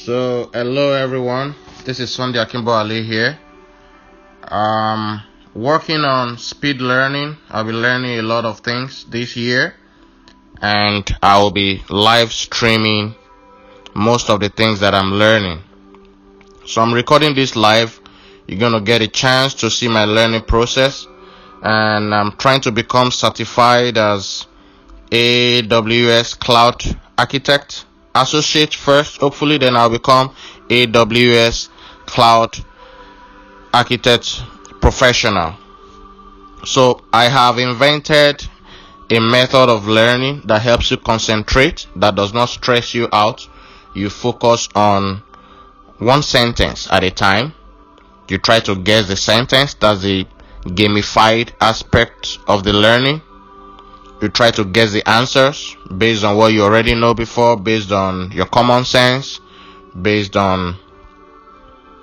So, hello everyone. This is Sunday Akimbo Ali here. Working on speed learning. I'll be learning a lot of things this year, and I will be live streaming most of the things that I'm learning. So I'm recording this live. You're gonna get a chance to see my learning process, and I'm trying to become certified as AWS Cloud Architect Associate first. Hopefully, then I'll become AWS Cloud Architect Professional. So I have invented a method of learning that helps you concentrate, that does not stress you out. You focus on one sentence at a time. You try to guess the sentence. That's the gamified aspect of the learning. You try to guess the answers based on what you already know before, based on your common sense, based on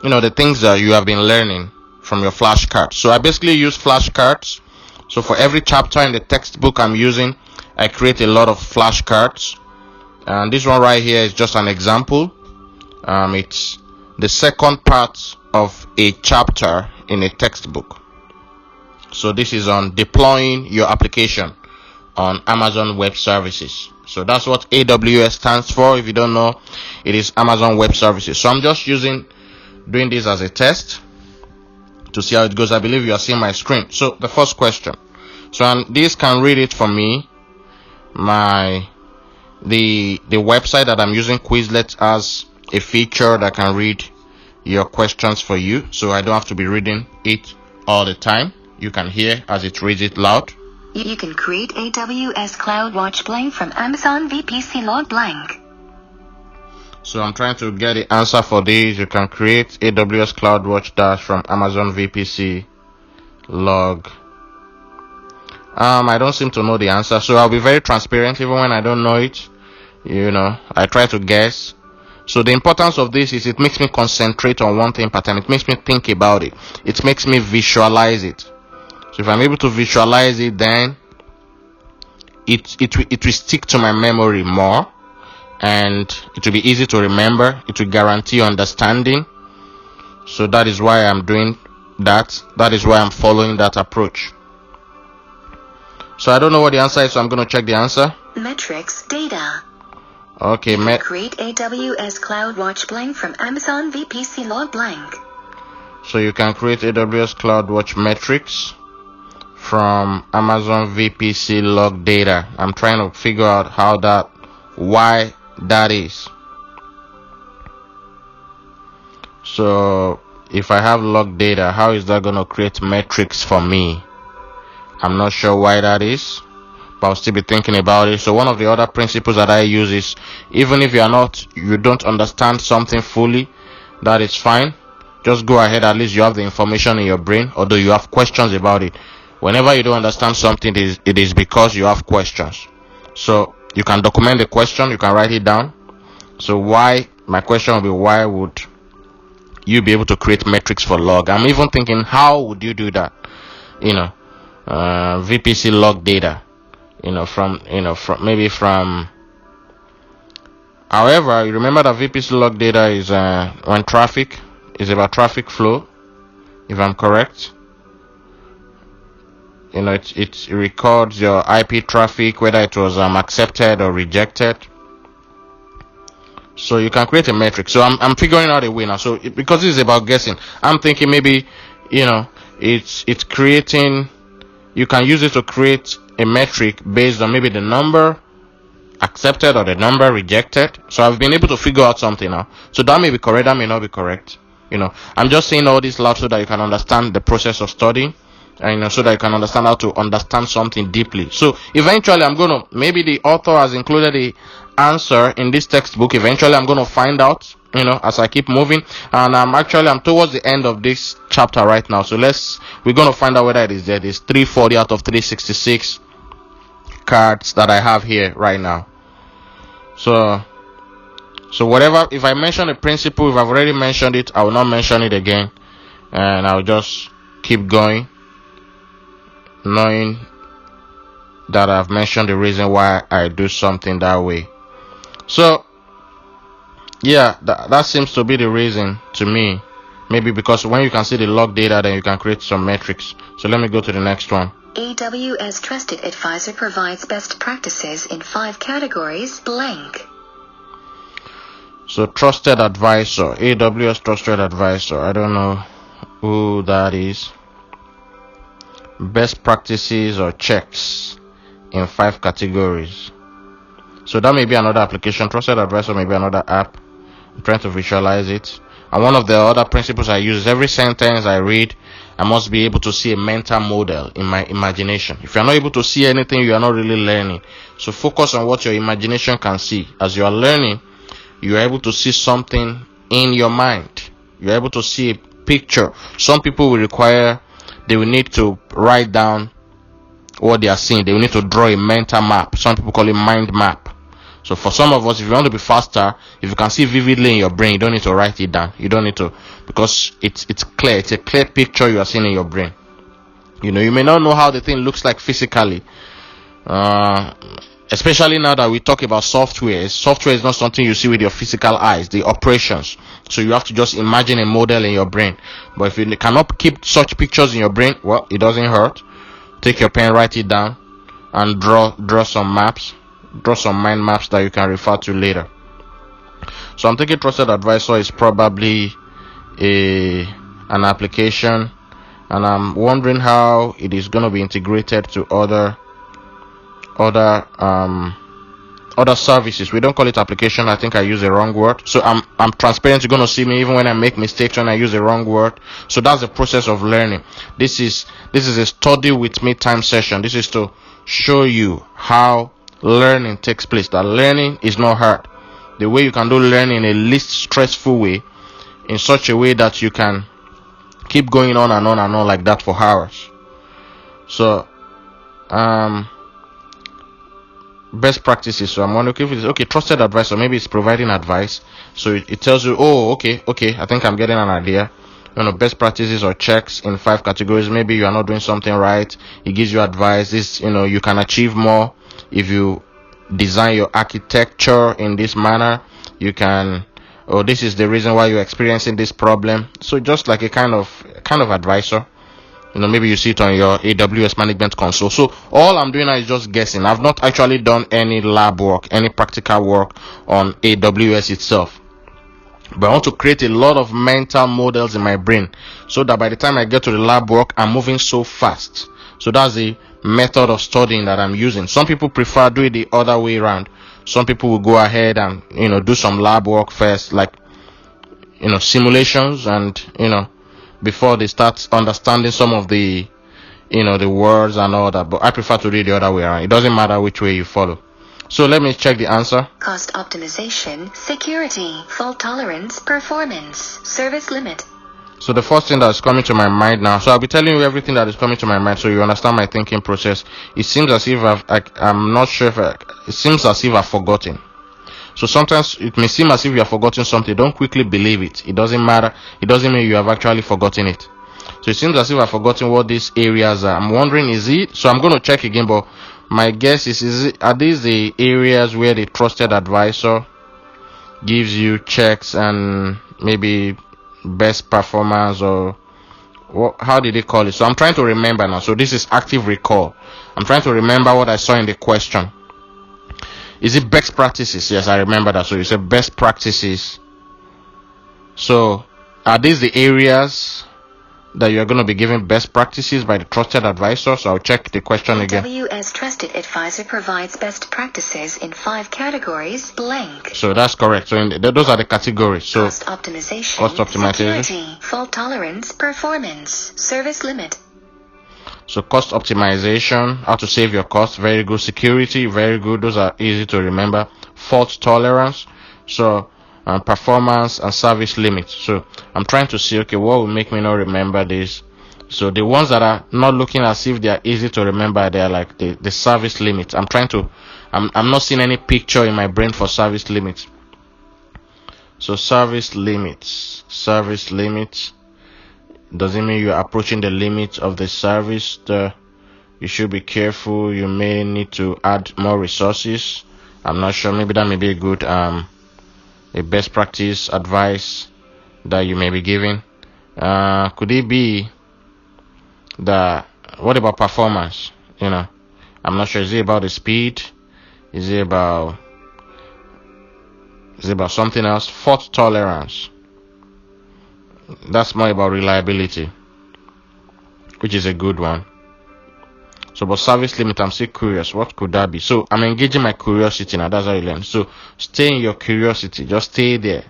the things that you have been learning from your flashcards. So I basically use flashcards. So for every chapter in the textbook I'm using, I create a lot of flashcards. And this one right here is just an example. It's the second part of a chapter in a textbook. So this is on deploying your application on Amazon Web Services. So that's what AWS stands for. If you don't know, it is Amazon Web Services. So I'm just doing this as a test to see how it goes. I believe you are seeing my screen. So the first question. So this can read it for me. The website that I'm using, Quizlet, has a feature that can read your questions for you. So I don't have to be reading it all the time. You can hear as it reads it loud. You can create AWS CloudWatch blank from Amazon VPC log blank. So I'm trying to get the answer for this. You can create AWS CloudWatch dash from Amazon VPC log. I don't seem to know the answer, so I'll be very transparent even when I don't know it. I try to guess. So the importance of this is it makes me concentrate on one thing per time. It makes me think about it. It makes me visualize it. So if I'm able to visualize it, then it will stick to my memory more, and it will be easy to remember. It will guarantee understanding. So that is why I'm doing that. That is why I'm following that approach. So I don't know what the answer is, so I'm going to check the answer. Metrics data. Okay, create AWS CloudWatch blank from Amazon VPC log blank. So you can create AWS CloudWatch metrics from Amazon VPC log data. I'm trying to figure out why that is. So if I have log data, how is that going to create metrics for me? I'm not sure why that is, but I'll still be thinking about it. So one of the other principles that I use is, even if you don't understand something fully, that is fine. Just go ahead. At least you have the information in your brain, although you have questions about it. Whenever you don't understand something, it is because you have questions. So you can document the question, you can write it down. So my question will be, why would you be able to create metrics for log? I'm even thinking, how would you do that? VPC log data, from however, you remember that VPC log data is when traffic is about traffic flow, if I'm correct. It records your IP traffic, whether it was accepted or rejected. So you can create a metric. So I'm figuring out a way now. So because this is about guessing, I'm thinking maybe it's creating. You can use it to create a metric based on maybe the number accepted or the number rejected. So I've been able to figure out something now. So that may be correct, that may not be correct. I'm just saying all this loud so that you can understand the process of studying, and so that you can understand how to understand something deeply. So eventually maybe the author has included the answer in this textbook. Eventually I'm going to find out, as I keep moving, and I'm towards the end of this chapter right now. So we're going to find out whether it is there. There's 340 out of 366 cards that I have here right now. So whatever, if I mention a principle, if I've already mentioned it, I will not mention it again, and I'll just keep going, knowing that I've mentioned the reason why I do something that way. So Yeah, that seems to be the reason to me. Maybe because when you can see the log data, then you can create some metrics. So let me go to the next one. AWS Trusted Advisor provides best practices in 5 categories, blank. So trusted advisor, AWS trusted advisor. I don't know who that is. Best practices or checks in 5 categories. So that may be another application. Trusted advisor may be another app. I'm trying to visualize it. And one of the other principles I use is every sentence I read, I must be able to see a mental model in my imagination. If you're not able to see anything, you are not really learning. So focus on what your imagination can see. As you are learning, you are able to see something in your mind. You're able to see a picture. Some people they will need to write down what they are seeing. They will need to draw a mental map. Some people call it mind map. So for some of us, if you want to be faster, if you can see vividly in your brain, you don't need to write it down. You don't need to, because it's clear. It's a clear picture you are seeing in your brain. You may not know how the thing looks like physically. Especially now that we talk about software. Software is not something you see with your physical eyes, the operations. So you have to just imagine a model in your brain. But if you cannot keep such pictures in your brain, well, it doesn't hurt. Take your pen, write it down, and draw some maps. Draw some mind maps that you can refer to later. So I'm thinking trusted advisor is probably an application, and I'm wondering how it is going to be integrated to other services. We don't call it application. I think I use the wrong word. So I'm transparent. You're going to see me even when I make mistakes, when I use the wrong word. So that's the process of learning. This is a study with me time session. This is to show you how learning takes place. That learning is not hard. The way you can do learning in a least stressful way, in such a way that you can keep going on and on and on like that for hours. So best practices. So I'm wondering if it's okay. Trusted advisor, maybe it's providing advice. So it tells you, oh, okay, I think I'm getting an idea. Best practices or checks in 5 categories. Maybe you are not doing something right. It gives you advice. This, you can achieve more if you design your architecture in this manner. You can, this is the reason why you're experiencing this problem. So just like a kind of advisor. Maybe you see it on your AWS management console. So all I'm doing now is just guessing. I've not actually done any lab work, any practical work on AWS itself. But I want to create a lot of mental models in my brain so that by the time I get to the lab work, I'm moving so fast. So that's the method of studying that I'm using. Some people prefer doing the other way around. Some people will go ahead and, do some lab work first, like, simulations and, before they start understanding some of the, the words and all that. But I prefer to read the other way around. It doesn't matter which way you follow. So let me check the answer. Cost optimization, security, fault tolerance, performance, service limit. So the first thing that is coming to my mind now, so I'll be telling you everything that is coming to my mind so you understand my thinking process. It seems as if I'm not sure it seems as if I've forgotten. So sometimes it may seem as if you have forgotten something. Don't quickly believe it. It doesn't matter. It doesn't mean you have actually forgotten it. So it seems as if I've forgotten what these areas are. I'm wondering, is it? So I'm going to check again, but my guess are these the areas where the trusted advisor gives you checks and maybe best performance, or how did they call it? So I'm trying to remember now. So this is active recall. I'm trying to remember what I saw in the question. Is it best practices? Yes, I remember that. So you said best practices. So are these the areas that you're going to be giving best practices by the trusted advisor? So I'll check the question again. AWS Trusted Advisor provides best practices in 5 categories, blank. So that's correct. So those are the categories. So cost optimization, security, fault tolerance, performance, service limit. So cost optimization, how to save your cost, very good. Security, very good. Those are easy to remember. Fault tolerance, so performance and service limit. So I'm trying to see, okay, what will make me not remember this? So the ones that are not looking as if they are easy to remember, they are like the service limit. I'm not seeing any picture in my brain for service limits. So service limits doesn't mean you're approaching the limit of the service. You should be careful. You may need to add more resources. I'm not sure. Maybe that may be a good a best practice advice that you may be giving? Could it be that, what about performance? I'm not sure. Is it about the speed? Is it about something else? Fault tolerance. That's more about reliability, which is a good one. So, but service limit, I'm still curious. What could that be? So, I'm engaging my curiosity now. That's how you learn. So, stay in your curiosity. Just stay there.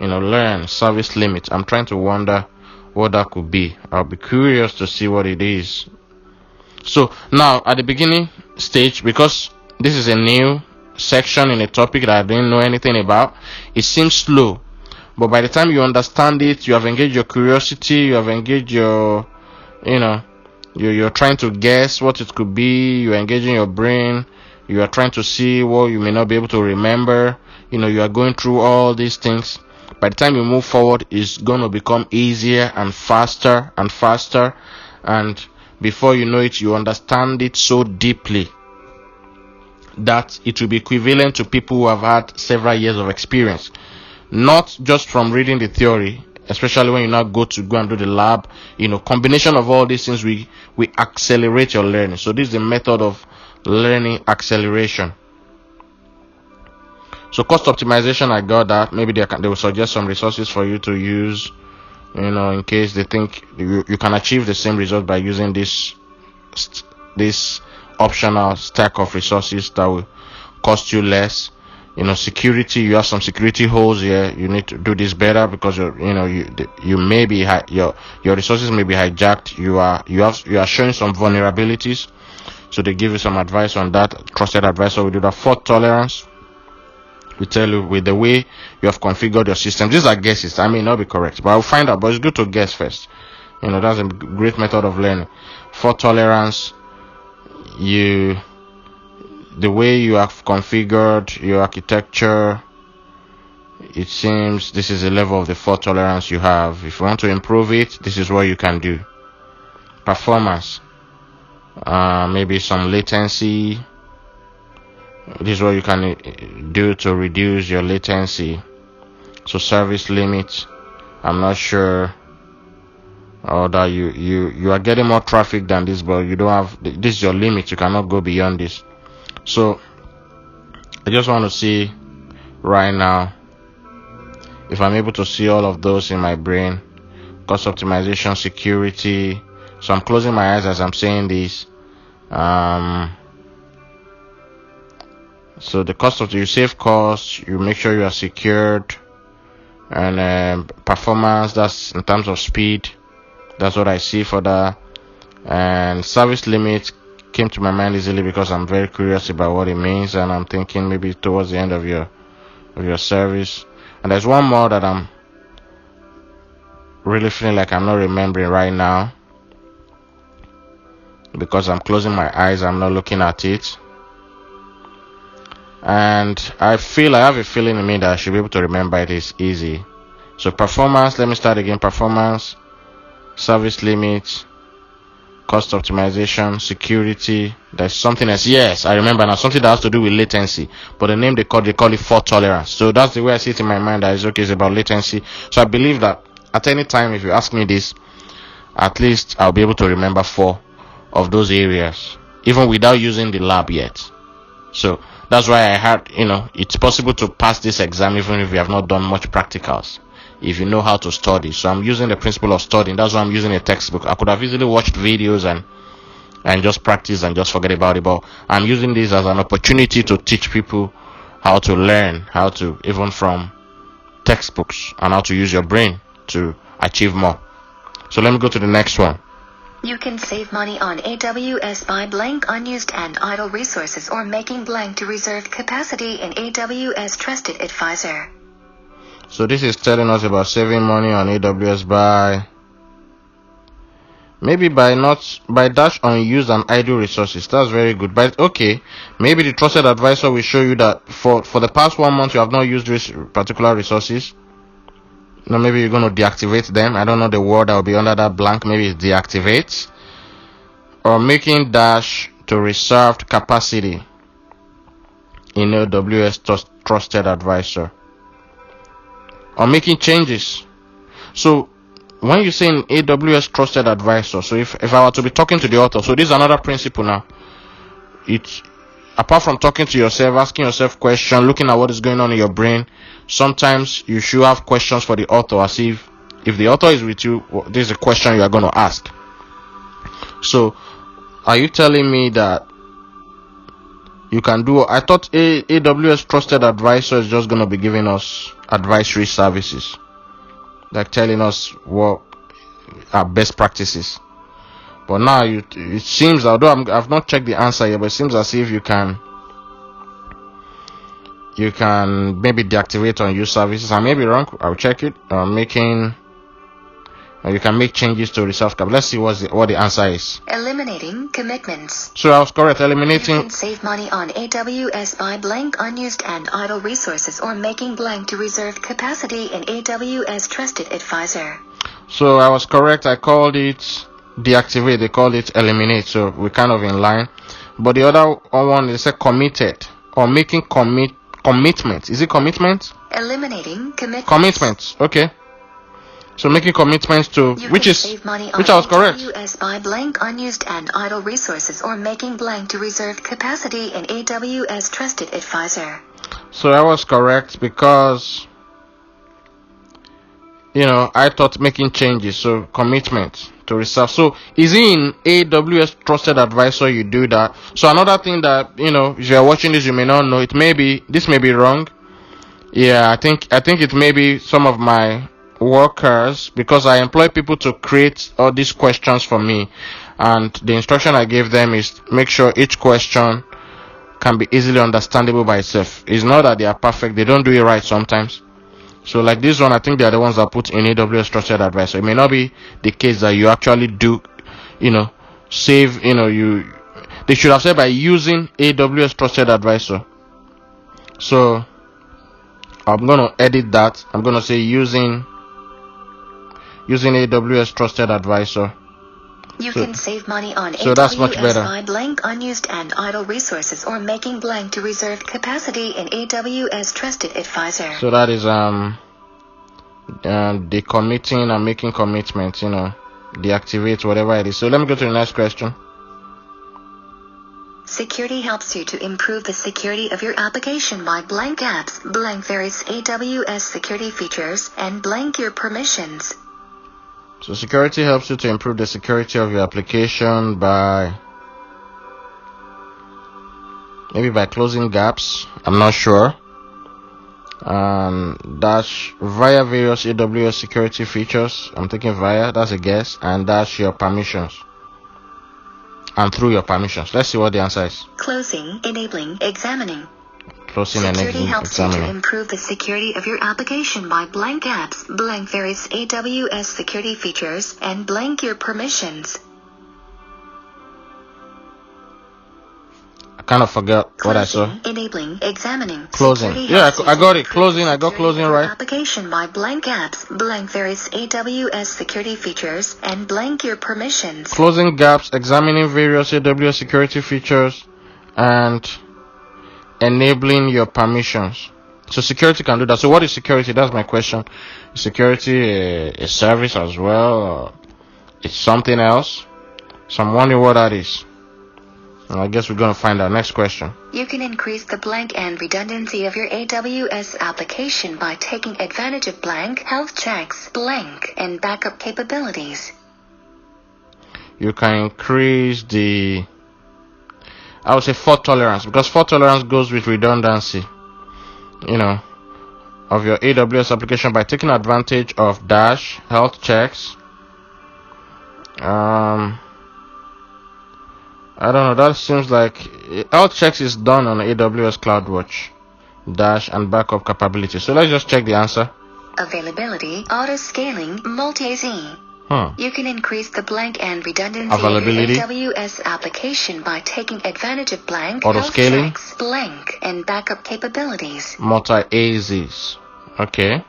Learn. Service limit. I'm trying to wonder what that could be. I'll be curious to see what it is. So, now, at the beginning stage, because this is a new section in a topic that I didn't know anything about, it seems slow. But by the time you understand it, you have engaged your curiosity, you have engaged your, you're trying to guess what it could be, you're engaging your brain, you are trying to see what you may not be able to remember, you are going through all these things. By the time you move forward, it's going to become easier and faster, and before you know it, you understand it so deeply that it will be equivalent to people who have had several years of experience. Not just from reading the theory, especially when you now go and do the lab. Combination of all these things, we accelerate your learning. So this is the method of learning acceleration. So cost optimization, I got that. Maybe they will suggest some resources for you to use, in case they think you can achieve the same result by using this optional stack of resources that will cost you less. Security, you have some security holes here. You need to do this better because you may be your resources may be hijacked. You are showing some vulnerabilities, so they give you some advice on that. Trusted advisor will do that. Fault tolerance, we tell you with the way you have configured your system. These are guesses. I may not be correct, but I'll find out. But it's good to guess first. That's a great method of learning. Fault tolerance, the way you have configured your architecture, it seems this is the level of the fault tolerance you have. If you want to improve it, this is what you can do. Performance, maybe some latency. This is what you can do to reduce your latency. So service limit, I'm not sure, or that you are getting more traffic than this, but you don't have, this is your limit. You cannot go beyond this. So I just want to see right now if I'm able to see all of those in my brain. Cost optimization, security. So I'm closing my eyes as I'm saying this. So the cost of you save costs, you make sure you are secured, and performance, that's in terms of speed. That's what I see for that. And service limit came to my mind easily because I'm very curious about what it means, and I'm thinking maybe towards the end of your service. And there's one more that I'm really feeling like I'm not remembering right now because I'm closing my eyes, I'm not looking at it, and I have a feeling in me that I should be able to remember it. Is easy. So performance, let me start again. Performance, service limit, cost optimization, security. There's something else. Yes, I remember now. Something that has to do with latency. But the name they call it fault tolerance. So that's the way I see it in my mind. That is okay. It's about latency. So I believe that at any time, if you ask me this, at least I'll be able to remember 4 of those areas, even without using the lab yet. So that's why I had, it's possible to pass this exam even if you have not done much practicals, if you know how to study. So I'm using the principle of studying. That's why I'm using a textbook. I could have easily watched videos and just practice and just forget about it, but I'm using this as an opportunity to teach people how to learn, how to, even from textbooks, and how to use your brain to achieve more. So let me go to the next one. You can save money on AWS by blank unused and idle resources or making blank to reserve capacity in AWS Trusted Advisor. So this is telling us about saving money on AWS by dash unused and idle resources. That's very good. But okay, maybe the Trusted Advisor will show you that for the past 1 month you have not used this particular resources. No, maybe you're going to deactivate them. I don't know the word that will be under that blank. Maybe it's deactivate. Or making dash to reserved capacity in AWS Trusted Advisor. or making changes. So when you say in AWS trusted advisor, so if I were to be talking to the author, so this is another principle now. It's apart from talking to yourself, asking yourself questions, looking at what is going on in your brain, sometimes you should have questions for the author, as if the author is with you, this is a question you are going to ask. So are you telling me that you can do? I thought AWS trusted advisor is just going to be giving us advisory services, like telling us what are best practices. But now it seems, although I've not checked the answer yet, but it seems as if you can maybe deactivate or use services. I may be wrong. I'll check it. You can make changes to reserve cap. Let's see what the answer is. Eliminating commitments. So I was correct. Eliminating. You can save money on AWS by blank unused and idle resources, or making blank to reserve capacity in AWS Trusted Advisor. So I was correct. I called it deactivate. They called it eliminate. So we're kind of in line. But the other one is committed, or making commitment. Is it commitment? Eliminating commitments. Commitments. Okay. So making commitments to which I was correct. AWS by blank unused and idle resources, or making blank to reserve capacity in AWS Trusted Advisor. So I was correct because I thought making changes, so commitment to reserve. So is it in AWS Trusted Advisor you do that? So another thing that if you are watching this, you may not know, this may be wrong. Yeah, I think it may be some of my workers, because I employ people to create all these questions for me, and the instruction I gave them is make sure each question can be easily understandable by itself. It's not that they are perfect, they don't do it right sometimes. So like this one, I think they are the ones that put in AWS Trusted Advisor. It may not be the case that you actually do save. They should have said by using AWS Trusted Advisor. So I'm gonna edit that. I'm gonna say using AWS Trusted Advisor. You can save money on so that's much better. AWS by blank unused and idle resources, or making blank to reserve capacity in AWS Trusted Advisor. So that is decommitting and making commitments, deactivate whatever it is. So let me go to the next question. Security helps you to improve the security of your application by blank apps, blank various AWS security features, and blank your permissions. So security helps you to improve the security of your application by closing gaps. I'm not sure. Dash via various AWS security features. I'm thinking via, that's a guess, and dash your permissions. And through your permissions. Let's see what the answer is. Closing, enabling, examining. Security helps you to improve the security of your application by blank apps, blank various AWS security features, and blank your permissions. I kind of forgot what I saw. Enabling, examining. Closing. Yeah, I got it. Closing. I got closing right. Application by blank apps, blank various AWS security features, and blank your permissions. Closing gaps, examining various AWS security features, and enabling your permissions. So security can do that. So what is security? That's my question. Is security a service as well, or it's something else? So I'm wondering what that is. I guess we're going to find out. Next question. You can increase the blank and redundancy of your AWS application by taking advantage of blank health checks, blank, and backup capabilities. You can increase I would say fault tolerance, because fault tolerance goes with redundancy, of your AWS application by taking advantage of dash health checks. I don't know, that seems like health checks is done on AWS CloudWatch, dash and backup capability. So let's just check the answer. Availability, auto scaling, multi-Z. You can increase the blank and redundancy availability of your AWS application by taking advantage of blank, auto scaling, checks, blank, and backup capabilities. Multi-AZs. Okay.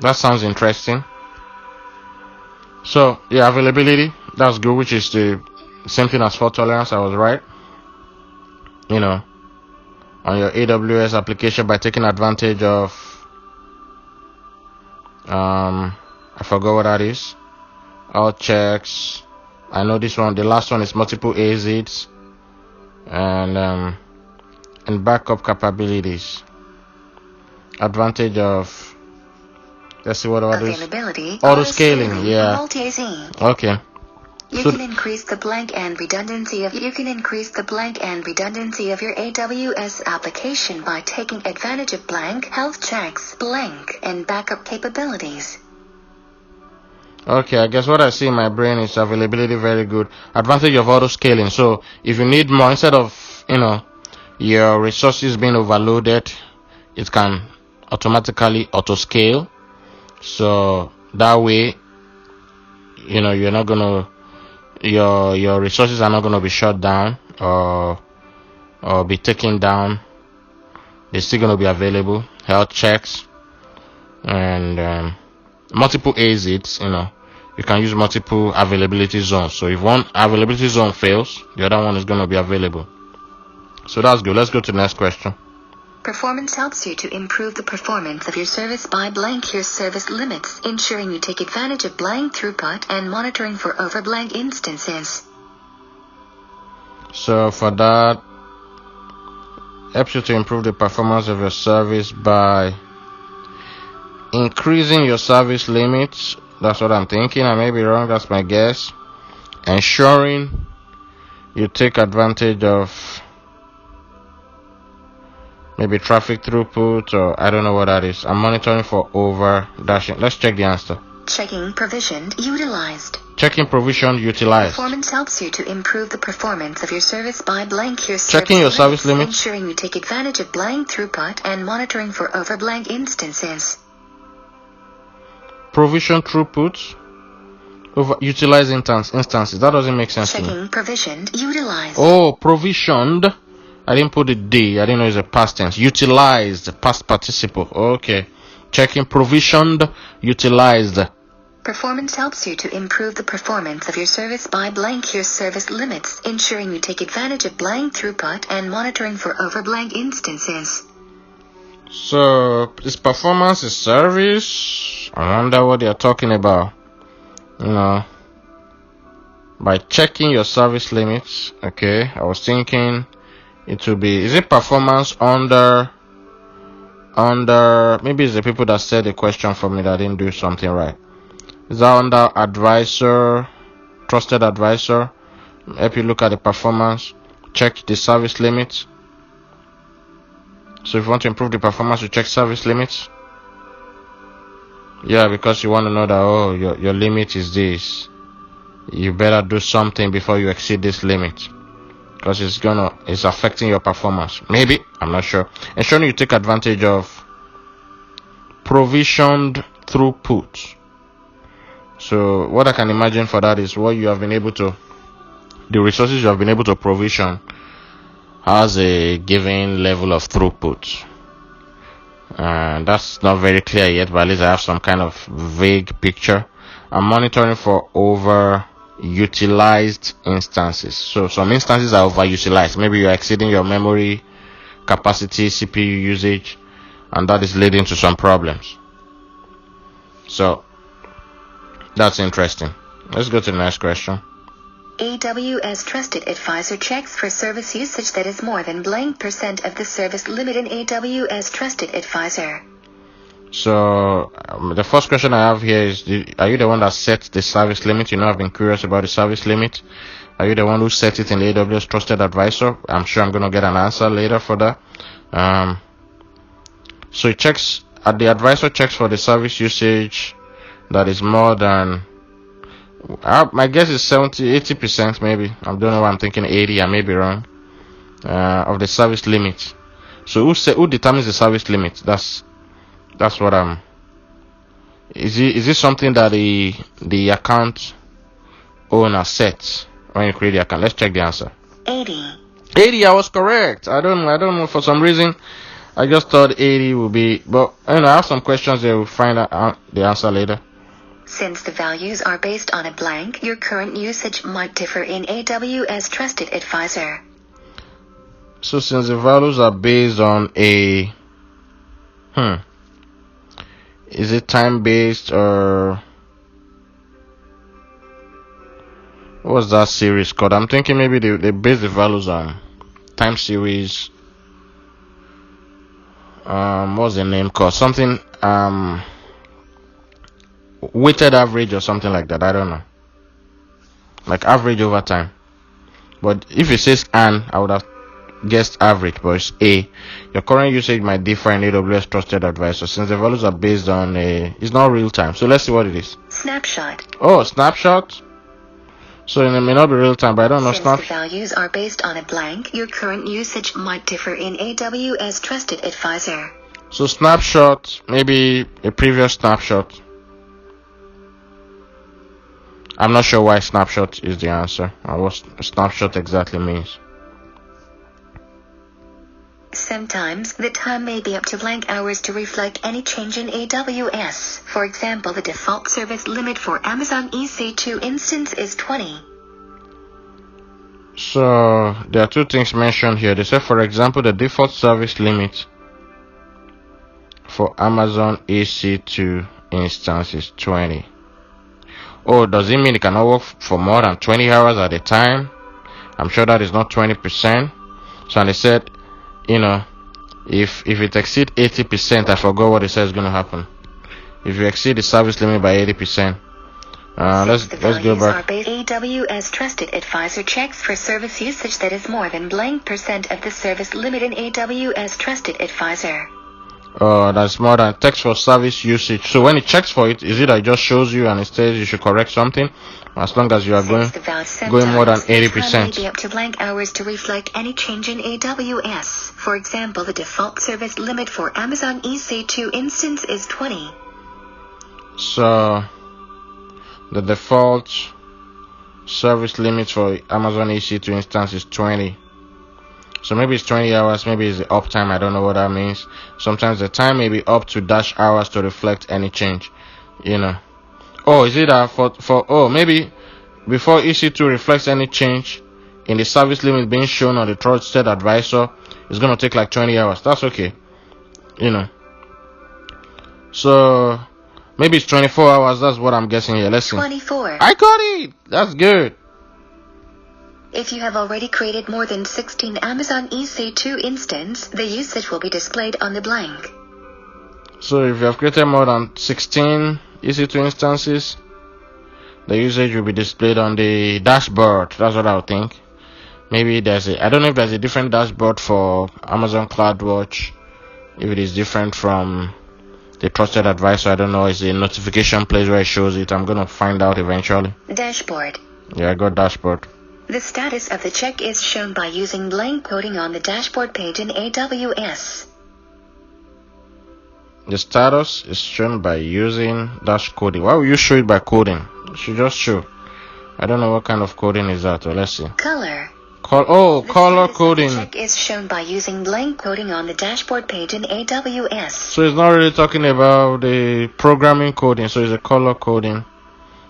That sounds interesting. So, yeah, availability, that's good, which is the same thing as fault tolerance. I was right. On your AWS application by taking advantage of I forgot what that is. All checks. I know this one. The last one is multiple exits and backup capabilities. Advantage of, let's see what about this. Availability, Auto scaling, yeah. multi-Z. Okay. You can increase the blank and redundancy of your AWS application by taking advantage of blank, health checks, blank, and backup capabilities. Okay, I guess what I see in my brain is availability very good. Advantage of auto scaling. So if you need more, instead of your resources being overloaded, it can automatically auto scale. So that way, you're not gonna your resources are not gonna be shut down or be taken down. They're still gonna be available. Health checks and multiple exits. You can use multiple availability zones. So if one availability zone fails, the other one is gonna be available. So that's good. Let's go to the next question. Performance helps you to improve the performance of your service by blank your service limits, ensuring you take advantage of blank throughput and monitoring for over blank instances. So for that, helps you to improve the performance of your service by increasing your service limits. That's what I'm thinking. I may be wrong. That's my guess. Ensuring you take advantage of maybe traffic throughput, or I don't know what that is. I'm monitoring for over dashing. Let's check the answer. Checking provisioned utilized. Checking provisioned utilized. Performance helps you to improve the performance of your service by blank your checking your service limits, ensuring you take advantage of blank throughput and monitoring for over blank instances. Provision throughput over utilized instances. That doesn't make sense to me. Checking provisioned utilized. Oh, provisioned. I didn't put the D. I didn't know it's a past tense. Utilized, past participle. Okay. Checking provisioned, utilized. Performance helps you to improve the performance of your service by blank your service limits, ensuring you take advantage of blank throughput and monitoring for over blank instances. So, this performance is service. I wonder what they're talking about. By checking your service limits. Okay. I was thinking it will be, is it performance under, maybe it's the people that said the question for me that didn't do something right. Is that under advisor, trusted advisor? Help you look at the performance, check the service limits. So if you want to improve the performance, you check service limits. Yeah, because you want to know that, your limit is this. You better do something before you exceed this limit, because it's affecting your performance. Maybe, I'm not sure. Ensuring you take advantage of provisioned throughput. So what I can imagine for that is what you have been able to, the resources you have been able to provision has a given level of throughput. That's not very clear yet, but at least I have some kind of vague picture. I'm monitoring for overutilized instances. So some instances are overutilized. Maybe you're exceeding your memory capacity, CPU usage, and that is leading to some problems. So that's interesting. Let's go to the next question. AWS Trusted Advisor checks for service usage that is more than blank % of the service limit in AWS Trusted Advisor. So the first question I have here is, are you the one that set the service limit? I've been curious about the service limit. Are you the one who set it in the AWS Trusted Advisor? I'm sure I'm going to get an answer later for that. So it checks, the advisor checks for the service usage that is more than, my guess is 80% maybe. I don't know why I'm thinking 80. I may be wrong. Of the service limit. So who determines the service limit? That's what I'm. Is it something that the account owner sets when you create the account? Let's check the answer. 80. I was correct. I don't know, for some reason I just thought 80 would be, but I have some questions there. We'll find out the answer later. Since the values are based on a blank, your current usage might differ in AWS Trusted Advisor. So since the values are based on a is it time based or what's that series called? I'm thinking maybe they base the values on time series. What's the name called? Something weighted average or something like that. I don't know. Like average over time. But if it says an, I would have guessed average, but it's a. Your current usage might differ in AWS Trusted Advisor since the values are based on it's not real time. So let's see what it is. Snapshot. Oh, snapshot. So it may not be real time, but I don't know. Since the values are based on a blank, your current usage might differ in AWS Trusted Advisor. So snapshot, maybe a previous snapshot. I'm not sure why snapshot is the answer or what snapshot exactly means. Sometimes the time may be up to blank hours to reflect any change in AWS. For example, the default service limit for Amazon EC2 instance is 20. So there are two things mentioned here. They say, for example, the default service limit for Amazon EC2 instance is 20. Oh, does it mean it cannot work for more than 20 hours at a time? I'm sure that is not 20%. So and they said, if it exceeds 80%, I forgot what it says is going to happen. If you exceed the service limit by 80%, let's go back. AWS Trusted Advisor checks for service usage that is more than blank % of the service limit in AWS Trusted Advisor. That's more than text for service usage. So when it checks for it, is it that it just shows you and it says you should correct something? As long as you are going more than 80%. May be up to blank hours to reflect any change in AWS. For example, the default service limit for Amazon EC2 instance is 20. So the default service limit for Amazon EC2 instance is 20. So maybe it's 20 hours, maybe it's the uptime, I don't know what that means. Sometimes the time may be up to dash hours to reflect any change, Oh, is it maybe before EC2 reflects any change in the service limit being shown on the Trusted Advisor, it's going to take like 20 hours. That's okay, So maybe it's 24 hours, that's what I'm guessing here. Let's see. 24. I got it! That's good. If you have already created more than 16 Amazon EC2 instance, the usage will be displayed on the blank. So if you have created more than 16 EC2 instances, the usage will be displayed on the dashboard. That's what I would think. Maybe I don't know if there's a different dashboard for Amazon CloudWatch. If it is different from the Trusted Advisor, I don't know. It's a notification place where it shows it. I'm going to find out eventually. Dashboard. Yeah, I got dashboard. The status of the check is shown by using blank coding on the dashboard page in AWS. The status is shown by using dash coding. Why would you show it by coding? You should just show. I don't know what kind of coding is that. Let's see. Color. Color coding. The check is shown by using blank coding on the dashboard page in AWS. So it's not really talking about the programming coding. So it's a color coding.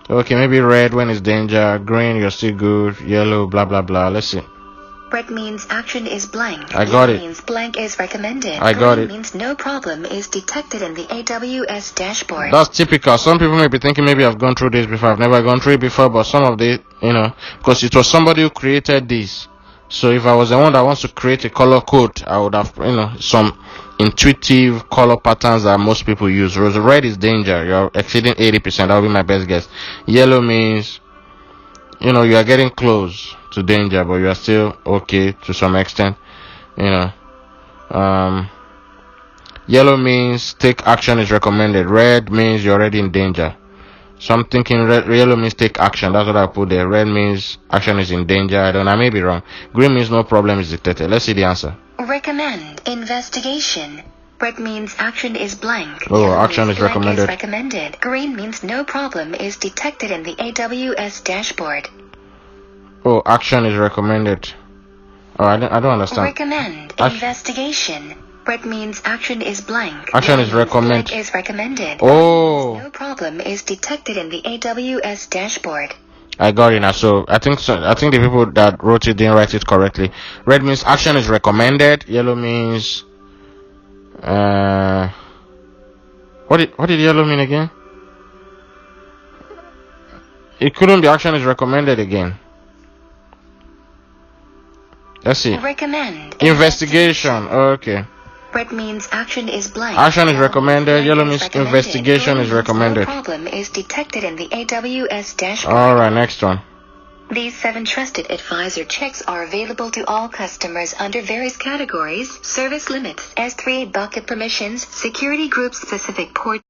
Okay, maybe red when it's danger, green you're still good, yellow, blah blah blah. Let's see. Red means action is blank. I got it. Means blank is recommended. I got it. Green means no problem is detected in the AWS dashboard. That's typical. Some people may be thinking maybe I've gone through this before. I've never gone through it before, but some of the, because it was somebody who created this. So if I was the one that wants to create a color code, I would have, some intuitive color patterns that most people use. Red is danger. You're exceeding 80%. That would be my best guess. Yellow means, you are getting close to danger, but you are still okay to some extent. Yellow means take action is recommended. Red means you're already in danger. So I'm thinking yellow means take action. That's what I put there. Red means action is in danger. I may be wrong. Green means no problem is detected. Let's see the answer. Recommend. Investigation. Red means action is blank. Oh, action is recommended. Green means no problem is detected in the AWS dashboard. Oh, action is recommended. Oh, I don't understand. Recommend. Investigation. Red means action is blank. Action is recommended. Blank is recommended. Oh. No problem is detected in the AWS dashboard. I got it now. So I think the people that wrote it didn't write it correctly. Red means action is recommended. Yellow means What did yellow mean again? It couldn't be action is recommended again. Let's see. Recommend. Investigation. Okay. Red means action is blank. Action is recommended. Yellow means investigation is recommended. No problem is detected in the AWS dashboard. Alright, next one. These 7 trusted advisor checks are available to all customers under various categories: service limits, S3 bucket permissions, security group specific port.